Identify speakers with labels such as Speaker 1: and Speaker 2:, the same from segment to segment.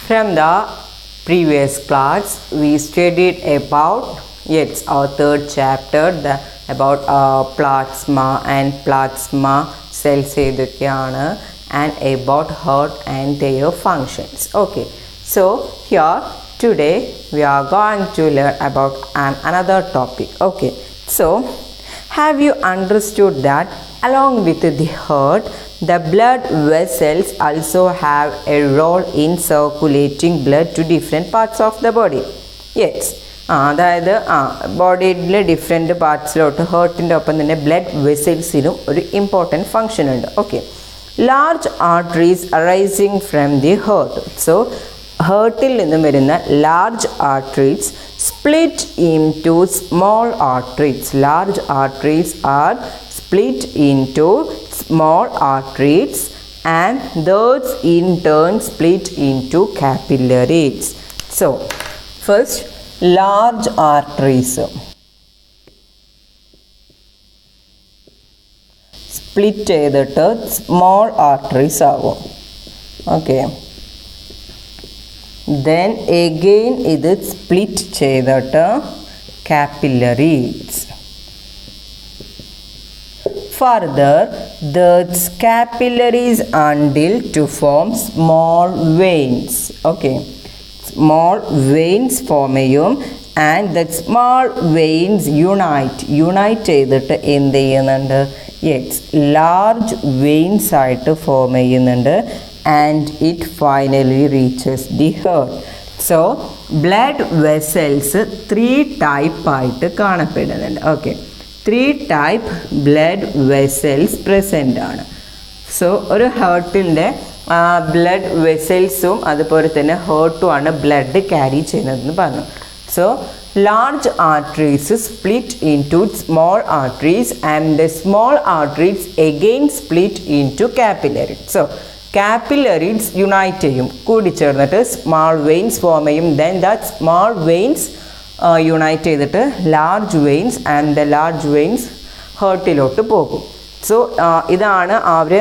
Speaker 1: From the previous class, we studied about our third chapter about plasma and plasma cells and about heart and their functions. Okay, so here today we are going to learn about another topic. Okay, so have you understood that along with the heart, the blood vessels also have a role in circulating blood to different parts of the body? Yes. അതായത് ബോഡിയിലെ different പാർട്സിലോട്ട് ഹേർട്ടിൻ്റെ ഒപ്പം തന്നെ blood വെസൽസിനും ഒരു important function ഉണ്ട്. Okay, large arteries arising from the heart. So ഹേർട്ടിൽ നിന്നും വരുന്ന large arteries split into small arteries. Large arteries are split into small arteries and those in turn split into capillaries. So first, large arteries split ചെയ്തിട്ട് small arteries ആകും. Okay, then again ഇത് split ചെയ്തിട്ട് capillaries. Further, the capillaries until to form small veins. Okay, small veins form and the small veins unite ചെയ്തിട്ട് എന്ത് ചെയ്യുന്നുണ്ട്? Yes, large veins ആയിട്ട് form ചെയ്യുന്നുണ്ട് and it finally reaches the heart. So blood vessels 3 type ആയിട്ട് കാണപ്പെടുന്നുണ്ട്. Okay, 3 type blood vessels present ആണ്. So ഒരു ഹേർട്ടിൻ്റെ blood വെസൽസും അതുപോലെ തന്നെ ഹേർട്ടുമാണ് ബ്ലഡ് ക്യാരി ചെയ്യുന്നതെന്ന് പറഞ്ഞു. So large arteries split into small arteries and the small arteries again split into capillaries. So capillaries unite ചെയ്യും, കൂടിച്ചേർന്നിട്ട് സ്മോൾ വെയിൻസ് ഫോം ചെയ്യും. Then that small veins unite ചെയ്തിട്ട് large veins and the large veins ഹേർട്ടിലോട്ട് പോകും. So ഇതാണ് അവർ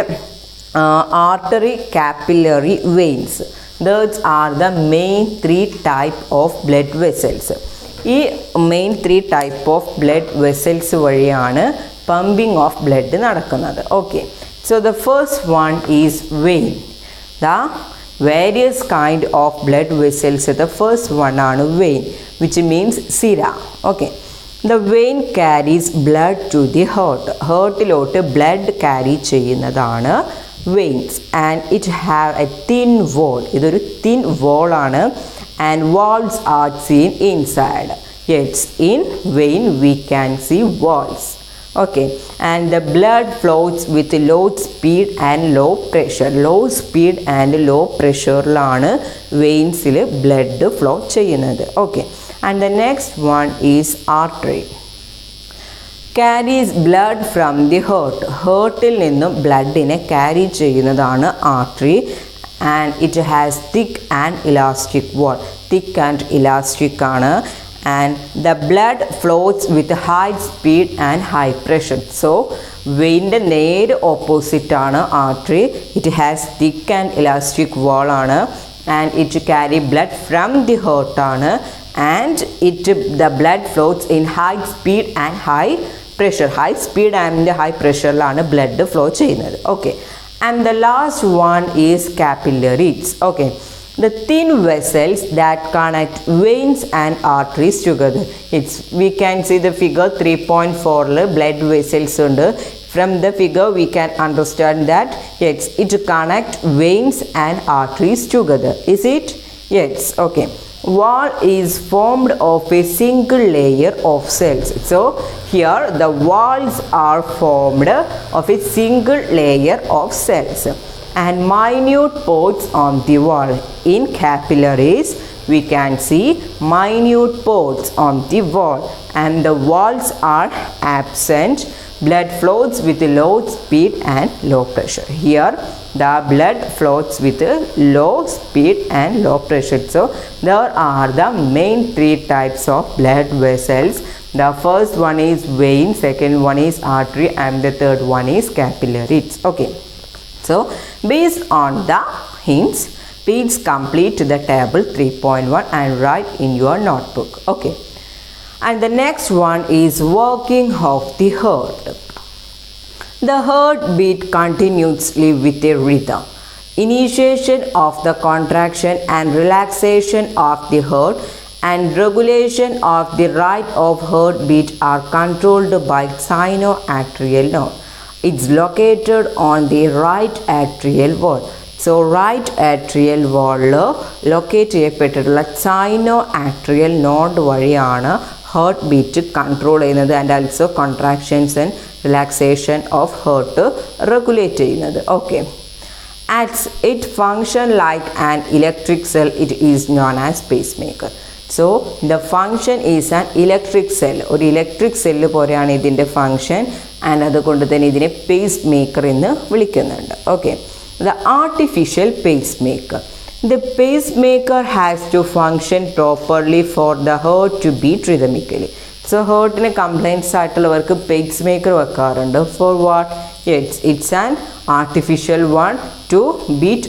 Speaker 1: artery capillary veins. Those are the main 3 type of blood vessels. ഈ main 3 type of blood vessels വഴിയാണ് pumping of blood നടക്കുന്നത്. Okay, so the first one is vein. The various kind of blood vessels. The first one ആണ് vein, which means sira. Okay, the vein carries blood to the heart. ഹേർട്ടിലോട്ട് blood carry ചെയ്യുന്നതാണ് veins and it have a thin wall. ഇതൊരു thin wall ആണ് and walls are seen inside. Yes, in vein we can see walls. Okay, and the blood flows with low speed and low pressure. Low speed and low pressure ലാണ് വെയിൻസിൽ blood flow ചെയ്യുന്നത്. Okay, and the next one is artery. Carries blood from the heart. ഹേർട്ടിൽ നിന്നും ബ്ലഡിനെ carry ചെയ്യുന്നതാണ് artery and it has thick and elastic wall. Thick and elastic ആണ് and the blood flows with high speed and high pressure. So വെയിൻ്റെ നേരെ opposite ആണ് artery. It has thick and elastic wall ആണ് and it carry blood from the heart ആണ് and the blood flows in high speed and high pressure. High speed and high pressure ലാണ് blood flow ചെയ്യുന്നത്. Okay, and the last one is capillaries. Okay, the thin vessels that connect veins and arteries together. We can see the figure 3.4 blood vessels ഉണ്ട്. From the figure we can understand that yes, it connect veins and arteries together. Is it? Yes. Okay, wall is formed of a single layer of cells. So here the walls are formed of a single layer of cells and minute pores on the wall. In capillaries we can see minute pores on the wall and the walls are absent. Blood flows with low speed and low pressure. Here the blood flows with low speed and low pressure. So there are the main 3 types of blood vessels. The first one is vein, second one is artery and the third one is capillaries. Okay, so based on the hints Please complete the table 3.1 and write in your notebook. Okay. And the next one is working of the heart. The heart beat continuously with a rhythm. Initiation of the contraction and relaxation of the heart and regulation of the rate of heartbeat are controlled by sinoatrial node. It's located on the right atrial wall. So right atrial wall locate ചെയ്യപ്പെട്ടിട്ടുള്ള sinoatrial node വഴിയാണ് heart beat control ചെയ്യുന്നത് and also contractions and relaxation of heart regulate ചെയ്യുന്നത്. Okay. As it function like an electric cell, it is known as pacemaker. So the function is an electric cell. ഒരു electric cell പോലെയാണ് ഇതിൻ്റെ function and അതുകൊണ്ട് തന്നെ ഇതിനെ pace maker എന്ന് വിളിക്കുന്നുണ്ട്. Okay. The artificial pacemaker. The pacemaker has to function properly for the heart to beat rhythmically. So heartന് complaints ആയിട്ടുള്ളവർക്ക് പേസ് മേക്കർ വെക്കാറുണ്ട്. For what? It's an artificial one to beat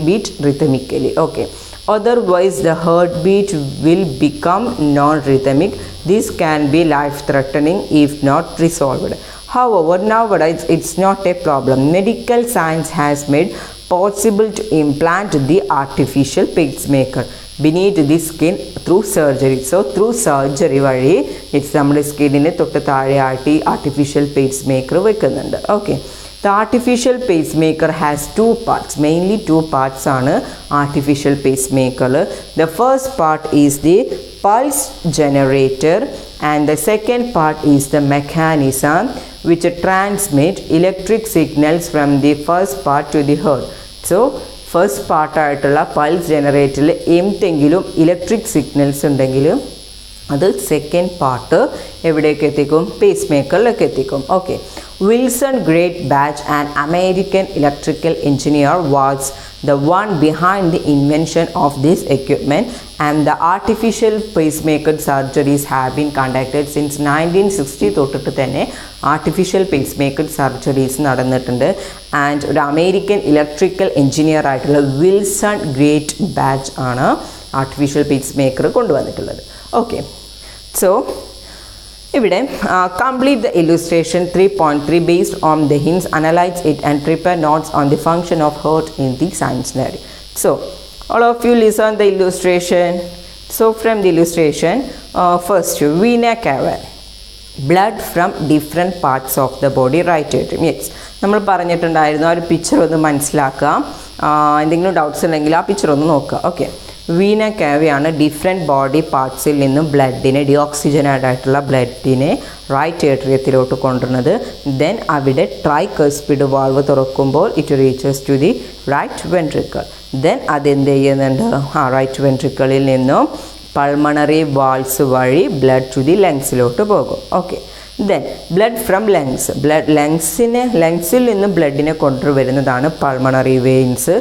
Speaker 1: beat rhythmically. Okay. Otherwise the heartbeat will become non-rhythmic. This can be life-threatening if not resolved. However, nowadays it's not a problem. Medical science has made possible to implant the artificial pacemaker beneath the skin through surgery. So through surgery വഴി it's നമ്മുടെ സ്കിന്നിന് തൊട്ട് താഴെയായിട്ട് artificial pacemaker വെക്കുന്നുണ്ട്. Okay. The artificial pacemaker has two parts. Mainly two parts ആണ് artificial pacemaker. The first part is the pulse generator and the second part is the mechanism which transmit electric signals from the first part to the heart. So first part ആയിട്ടുള്ള pulse ജനറേറ്ററിൽ എന്തെങ്കിലും electric signals ഉണ്ടെങ്കിൽ അത് second part എവിടേക്ക് എത്തിക്കും? Pace മേക്കറിലേക്ക് എത്തിക്കും. Okay. Wilson Great Batch, an American electrical engineer, was the one behind the invention of this equipment, and the artificial pacemaker surgeries have been conducted since 1960 തൊട്ടിട്ട് തന്നെ artificial pacemaker surgeries നടന്നിട്ടുണ്ട്. And ഒരു American electrical engineer ആയിട്ടുള്ള Wilson great batch ആണ് artificial pacemaker കൊണ്ടുവന്നിട്ടുള്ളത്. Okay. So ഇവിടെ complete the illustration 3.3 based on the hints, analyze it and prepare notes on the function of heart in the science narrative. So all of you listen the illustration. So from the illustration, first vena cava, blood from different parts of the body, right atrium. Yes, നമ്മൾ പറഞ്ഞിട്ടുണ്ടായിരുന്നു ആ ഒരു picture ഒന്ന് മനസ്സിലാക്കുക. എന്തെങ്കിലും doubts ഉണ്ടെങ്കിൽ ആ picture ഒന്ന് നോക്കുക. ഓക്കെ. വീന കാവയാണ് ഡിഫറെൻറ്റ് ബോഡി പാർട്സിൽ നിന്നും ബ്ലഡിനെ ഡിയോക്സിജനേറ്റഡ് ആയിട്ടുള്ള ബ്ലഡിനെ റൈറ്റ് ഏട്രിയത്തിലോട്ട് കൊണ്ടുവരുന്നത്. ദെൻ അവിടെ ട്രൈകസ്പിഡ് വാൾവ് തുറക്കുമ്പോൾ it reaches to the right ventricle. Then അതെന്ത് ചെയ്യുന്നുണ്ട്? റൈറ്റ് വെൻട്രിക്കിളിൽ നിന്നും പൾമണറി വാൾസ് വഴി ബ്ലഡ് ടു ദി ലങ്സിലോട്ട് പോകും. Okay. Then blood from lungs, ലങ്സിൽ നിന്ന് ബ്ലഡിനെ കൊണ്ടുവരുന്നതാണ് പൾമണറി വെയിൻസ്.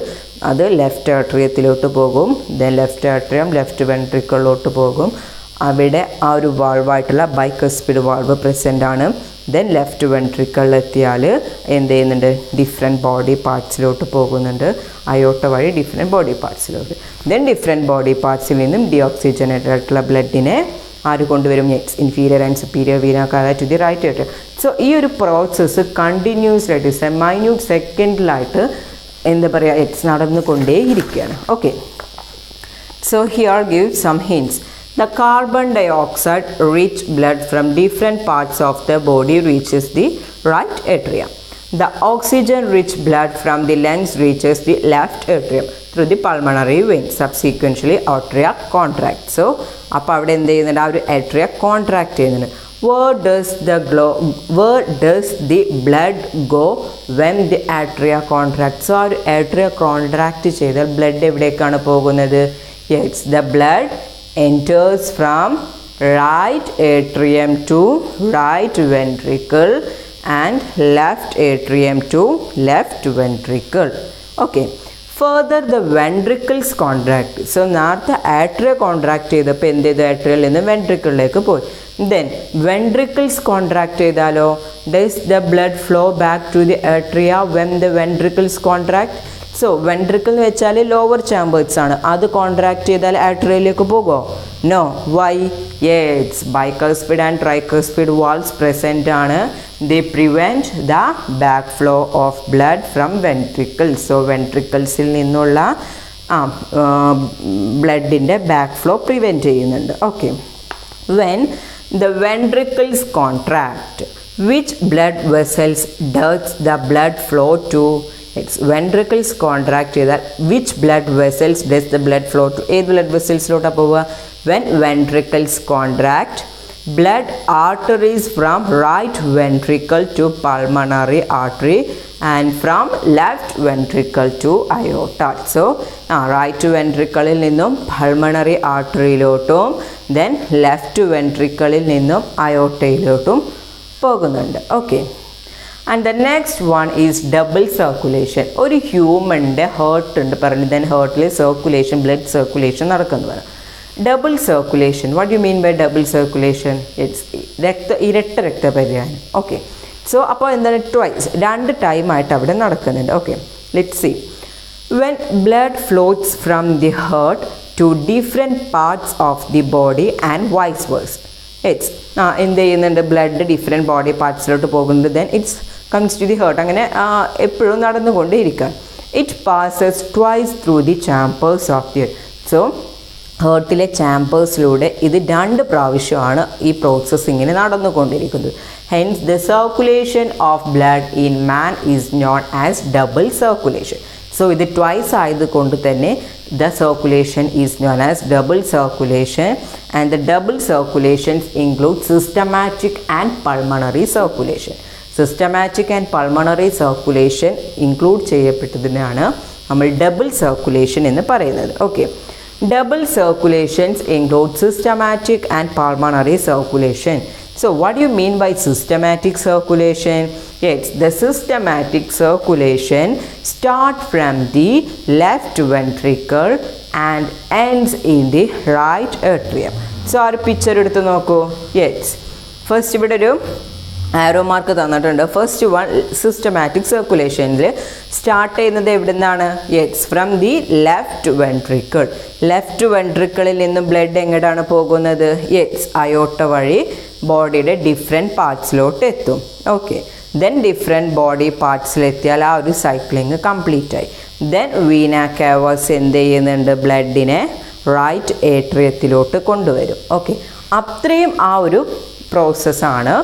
Speaker 1: അത് ലെഫ്റ്റ് ആട്രിയത്തിലോട്ട് പോകും. ദെൻ ലെഫ്റ്റ് ആട്രിയം ലെഫ്റ്റ് വെൻട്രിക്കിളിലോട്ട് പോകും. അവിടെ ആ ഒരു വാൾവായിട്ടുള്ള ബൈകസ്പിഡ് വാൾവ് പ്രസൻ്റ് ആണ്. ദെൻ ലെഫ്റ്റ് വെൻട്രിക്കിളിലെത്തിയാൽ എന്ത് ചെയ്യുന്നുണ്ട്? ഡിഫറെൻറ്റ് ബോഡി പാർട്സിലോട്ട് പോകുന്നുണ്ട്. അയോട്ട വഴി different body പാർട്സിലോട്ട്. Then different body പാർട്സിൽ നിന്നും ഡിയോക്സിജനേറ്റഡ് ആയിട്ടുള്ള ബ്ലഡിനെ ആര് കൊണ്ടുവരും? Inferior and superior vena cava to the right atrium. So ഈ ഒരു പ്രോസസ്സ് കണ്ടിന്യൂസ് ആയിട്ട് മൈന്യൂട്ട് സെക്കൻഡിലായിട്ട് എന്താ പറയുക നടന്നുകൊണ്ടേയിരിക്കുകയാണ്. Okay. So here give some hints. The carbon dioxide rich blood from different parts of the body reaches the right atrium. The oxygen rich blood from the lungs reaches the left atrium through the pulmonary vein. Subsequently atria contract. So അപ്പോൾ അവിടെ എന്ത് ചെയ്യുന്നുണ്ട്? ആ ഒരു atria contract ചെയ്യുന്നുണ്ട്. Where does the blood go when the atria contracts? So ആ ഒരു atria contract ചെയ്താൽ ബ്ലഡ് എവിടേക്കാണ് പോകുന്നത്? Yes, the blood enters from right atrium to right ventricle and left atrium to left ventricle. Okay. Further the ventricles contract. So നേരത്തെ atria contract ചെയ്തപ്പോൾ എന്ത് ചെയ്തു? atrial നിന്ന് ventricleലേക്ക് പോയി. Then ventricles contract ചെയ്താലോ? Does the blood flow back to the atria when the ventricles contract? So ventricle എന്ന് വെച്ചാൽ lower chambers ആണ്, അത് കോൺട്രാക്ട് ചെയ്താൽ ആർട്ടറിയിലേക്ക് പോകുമോ? No. Why? Yes, bicuspid and tricuspid valves present ആണ്. They prevent the back flow of blood from ventricles. So വെൻട്രിക്കിൾസിൽ നിന്നുള്ള ബ്ലഡിൻ്റെ ബാക്ക് ഫ്ലോ പ്രിവെൻറ്റ് ചെയ്യുന്നുണ്ട്. Okay. When the ventricles contract, which blood vessels does the blood flow to? Its ventricles contract ചെയ്താൽ which blood vessels does the blood flow to? ഏത് blood vessels ലോട്ടാ പോവുക? When ventricles contract, blood arteries from right ventricle to pulmonary artery and from left ventricle to aorta. So right ventricleൽ നിന്നും pulmonary arteryയിലോട്ടും then left ventricleൽ നിന്നും aortയിലോട്ടും പോകുന്നുണ്ട്. Okay. And the next one is double circulation. ഒരു ഹ്യൂമൻ്റെ heart ഉണ്ട് പറഞ്ഞു, then ഹേർട്ടിൽ circulation, blood circulation നടക്കുന്നു പറഞ്ഞു. Double circulation, what you mean by double circulation? It's ഇരട്ട രക്തപര്യായം. ഓക്കെ. സോ അപ്പോൾ എന്താണ്? ട്വൈസ്, രണ്ട് ടൈമായിട്ട് അവിടെ നടക്കുന്നുണ്ട്. Okay, let's see. When blood floats from the heart to different parts of the body and vice versa. It's എന്ത് ചെയ്യുന്നുണ്ട്? ബ്ലഡ് ഡിഫറെൻറ്റ് ബോഡി പാർട്സിലോട്ട് പോകുന്നുണ്ട്, then it's comes to the heart. അങ്ങനെ എപ്പോഴും നടന്നുകൊണ്ടേയിരിക്കുക. It passes twice through the chambers of the heart. So ഹേർട്ടിലെ ചാമ്പേഴ്സിലൂടെ ഇത് രണ്ട് പ്രാവശ്യമാണ് ഈ പ്രോസസ്സ് ഇങ്ങനെ നടന്നുകൊണ്ടിരിക്കുന്നത്. Hence the circulation of blood in man is known as double circulation. So ഇത് ട്വൈസ് ആയതുകൊണ്ട് തന്നെ the circulation is known as double circulation, and the double circulations include systematic and pulmonary circulation. Systematic and pulmonary circulation include ചെയ്യപ്പെട്ടതിനാണ് നമ്മൾ double circulation എന്ന് പറയുന്നത്. Okay. Double circulations include systematic and pulmonary circulation. So what do you mean by systematic circulation? Yes, the systematic circulation starts from the left ventricle and ends in the right atrium. So our picture എടുത്ത് നോക്കൂ. Yes, first ഇവിടെ ഒരു arrow mark തന്നിട്ടുണ്ട്. First one systematic സർക്കുലേഷനിൽ start ചെയ്യുന്നത് എവിടെ നിന്നാണ്? Yes, from the left ventricle. Left വെൻട്രിക്കിളിൽ നിന്നും ബ്ലഡ് എങ്ങോട്ടാണ് പോകുന്നത്? യെസ്, അയോട്ട വഴി ബോഡിയുടെ ഡിഫറെൻറ്റ് പാർട്സിലോട്ട് എത്തും. ഓക്കെ. ദെൻ ഡിഫറെൻറ്റ് ബോഡി പാർട്സിലെത്തിയാൽ ആ ഒരു സൈക്ലിങ് കംപ്ലീറ്റ് ആയി. ദെൻ വീന കാവേഴ്സ് എന്ത് ചെയ്യുന്നുണ്ട്? ബ്ലഡിനെ റൈറ്റ് ഏട്രിയത്തിലോട്ട് കൊണ്ടുവരും. ഓക്കെ. അത്രയും ആ ഒരു പ്രോസസ്സാണ്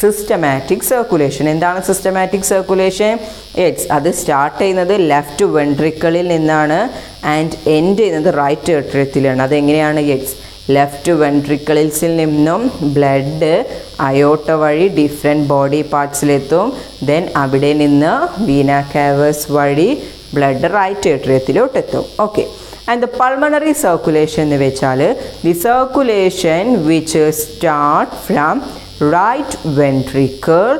Speaker 1: സിസ്റ്റമാറ്റിക് സർക്കുലേഷൻ. എന്താണ് സിസ്റ്റമാറ്റിക് സർക്കുലേഷൻ? യെസ്, അത് സ്റ്റാർട്ട് ചെയ്യുന്നത് ലെഫ്റ്റ് വെൻട്രിക്കിളിൽ നിന്നാണ് ആൻഡ് എൻഡ് ചെയ്യുന്നത് റൈറ്റ് ഏട്രിയത്തിലാണ്. അതെങ്ങനെയാണ്? യെസ്, ലെഫ്റ്റ് വെൻട്രിക്കിൾസിൽ നിന്നും ബ്ലഡ് അയോട്ട വഴി ഡിഫറെൻറ്റ് ബോഡി പാർട്സിലെത്തും. ദെൻ അവിടെ നിന്ന് വീന കാവേഴ്സ് വഴി ബ്ലഡ് റൈറ്റ് ഏട്രിയത്തിലോട്ടെത്തും. Okay. And the pulmonary circulation എന്ന് വെച്ചാൽ the circulation which start from right ventricle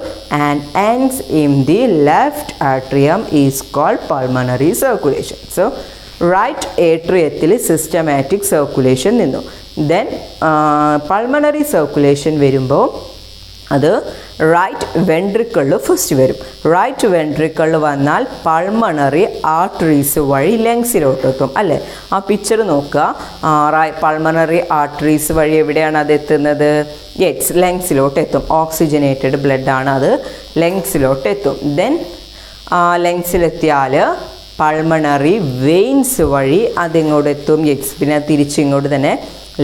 Speaker 1: and ends in the left atrium is called pulmonary circulation. So right atriumത്തിൽ systematic circulation നിന്നു. Then pulmonary circulation വരുമ്പോൾ അത് right വെൻട്രിക്കിളിൽ first വരും. Right വെൻട്രിക്കിളിൽ വന്നാൽ pulmonary arteries വഴി ലങ്സിലോട്ട് എത്തും അല്ലേ? ആ പിക്ചർ നോക്കുക. പൾമണറി ആർട്ടറീസ് വഴി എവിടെയാണ് അത് എത്തുന്നത്? യെസ്, ലങ്സിലോട്ട് എത്തും. ഓക്സിജനേറ്റഡ് ബ്ലഡാണ്, അത് ലങ്സിലോട്ട് എത്തും. ദെൻ ലങ്സിലെത്തിയാൽ പൾമണറി വെയിൻസ് വഴി അതിങ്ങോട്ട് എത്തും. യെസ്, പിന്നെ തിരിച്ചിങ്ങോട്ട് തന്നെ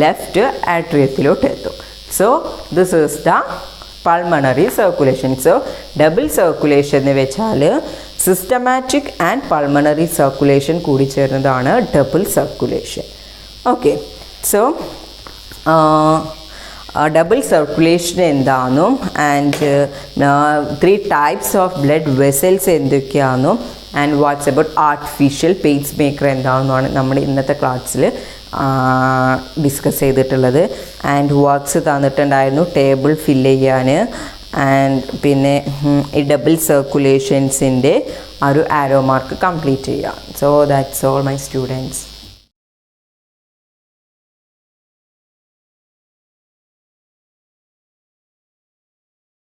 Speaker 1: ലെഫ്റ്റ് ആട്രിയത്തിലോട്ട് എത്തും. So this is the pulmonary circulation. So double circulation എന്ന് വെച്ചാൽ സിസ്റ്റമാറ്റിക് ആൻഡ് പൾമണറി സർക്കുലേഷൻ കൂടി ചേർന്നതാണ് double circulation. Okay. So double circulation എന്താണെന്നും and 3 types of blood vessels എന്തൊക്കെയാണെന്നും and what's about artificial pace maker എന്താണെന്നാണ് നമ്മൾ ഇന്നത്തെ ക്ലാസ്സിൽ ഡിസ്കസ് ചെയ്തിട്ടുള്ളത്. ആൻഡ് വർക്ക്സ് തന്നിട്ടുണ്ടായിരുന്നു ടേബിൾ ഫില്ല് ചെയ്യാൻ ആൻഡ് പിന്നെ ഈ ഡബിൾ സർക്കുലേഷൻസിൻ്റെ ഒരു ആരോ മാർക്ക് കംപ്ലീറ്റ് ചെയ്യുക. So that's all my students.